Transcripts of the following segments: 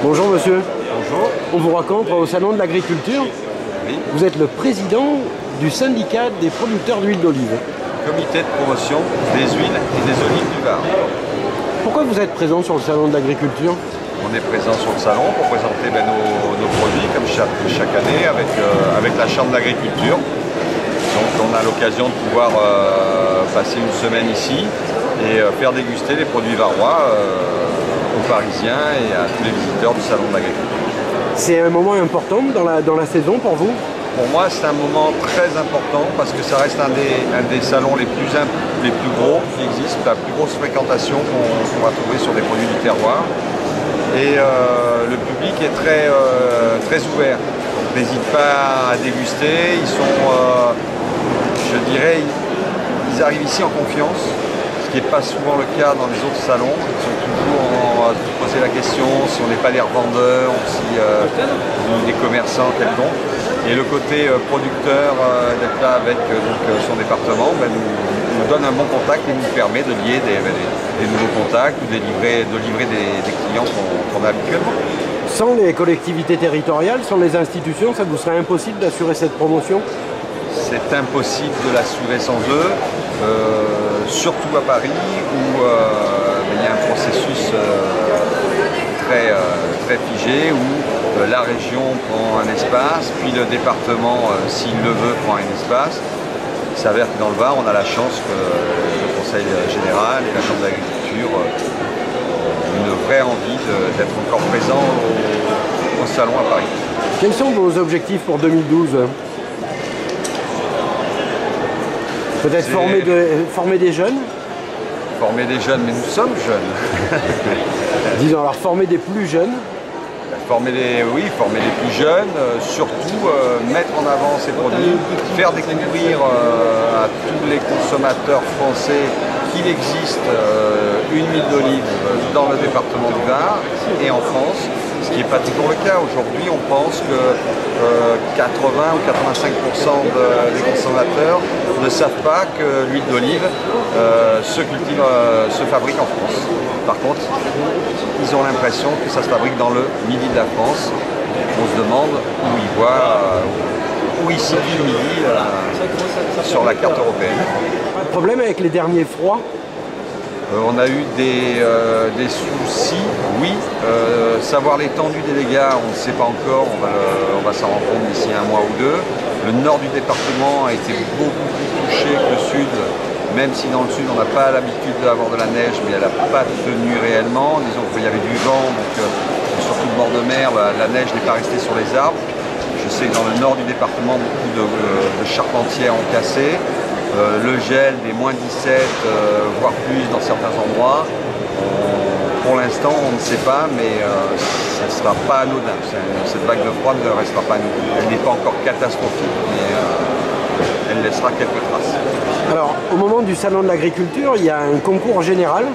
Bonjour monsieur. Bonjour. On vous rencontre au Salon de l'Agriculture. Oui. Vous êtes le président du syndicat des producteurs d'huile d'olive. Comité de promotion des huiles et des olives du Var. Pourquoi vous êtes présent sur le Salon de l'Agriculture? On est présent sur le salon pour présenter nos produits comme chaque année avec la Chambre d'agriculture. Donc on a l'occasion de pouvoir passer une semaine ici et faire déguster les produits varois aux Parisiens et à tous les visiteurs du Salon de l'agriculture. C'est un moment important dans la saison pour vous? Pour moi, c'est un moment très important parce que ça reste un des salons les plus gros qui existent, la plus grosse fréquentation qu'on va trouver sur des produits du terroir. Et le public est très ouvert. Donc n'hésite pas à déguster. Ils sont, je dirais, ils arrivent ici en confiance, ce qui n'est pas souvent le cas dans les autres salons. Ils sont toujours à se poser la question si on n'est pas des revendeurs ou des commerçants quelconques. Et le côté producteur d'être là avec son département nous donne un bon contact et nous permet de lier des nouveaux contacts ou de livrer des clients qu'on a habituellement. Sans les collectivités territoriales, sans les institutions, ça vous serait impossible d'assurer cette promotion? C'est impossible de l'assurer sans eux, surtout à Paris où il y a un processus très figé où la région prend un espace, puis le département, s'il le veut, prend un espace. Il s'avère que dans le Var, on a la chance que le Conseil général et la Chambre d'agriculture ont une vraie envie d'être encore présents au salon à Paris. Quels sont vos objectifs pour 2012? Peut-être former des jeunes? Former des jeunes, mais nous sommes jeunes. Disons alors former des plus jeunes. Former les plus jeunes, surtout mettre en avant ces produits, faire découvrir à tous les consommateurs français qu'il existe une huile d'olive dans le département du Var et en France, ce qui n'est pas toujours le cas. Aujourd'hui, on pense que 80 ou 85% des consommateurs ne savent pas que l'huile d'olive se fabrique en France. Par contre, ils ont l'impression que ça se fabrique dans le midi de la France. On se demande où ils situent le midi sur la carte européenne. Pas de problème avec les derniers froids? On a eu des soucis, oui. Savoir l'étendue des dégâts, on ne sait pas encore, on va s'en rendre compte d'ici un mois ou deux. Le nord du département a été beaucoup plus touché que le sud, même si dans le sud on n'a pas l'habitude d'avoir de la neige, mais elle n'a pas tenu réellement. Disons qu'il y avait du vent, donc surtout le bord de mer, la neige n'est pas restée sur les arbres. Je sais que dans le nord du département, beaucoup de charpentières ont cassé. Le gel des moins 17, voire plus dans certains endroits. Pour l'instant, on ne sait pas, mais ça ne sera pas anodin. Cette vague de froid ne restera pas anodine. Elle n'est pas encore catastrophique, mais elle laissera quelques traces. Alors, au moment du Salon de l'Agriculture, il y a un concours général.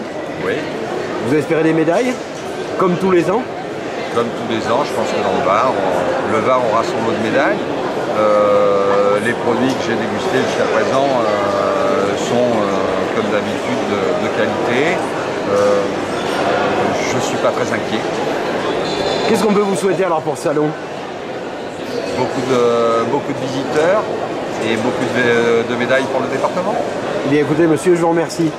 Oui. Vous espérez des médailles, comme tous les ans? Comme tous les ans, je pense que dans le Var aura son lot de médailles. Les produits que j'ai dégustés jusqu'à présent sont, comme d'habitude, de qualité. Je ne suis pas très inquiet. Qu'est-ce qu'on peut vous souhaiter alors pour ce salon? Beaucoup de visiteurs et beaucoup de médailles pour le département. Eh bien écoutez monsieur, je vous remercie.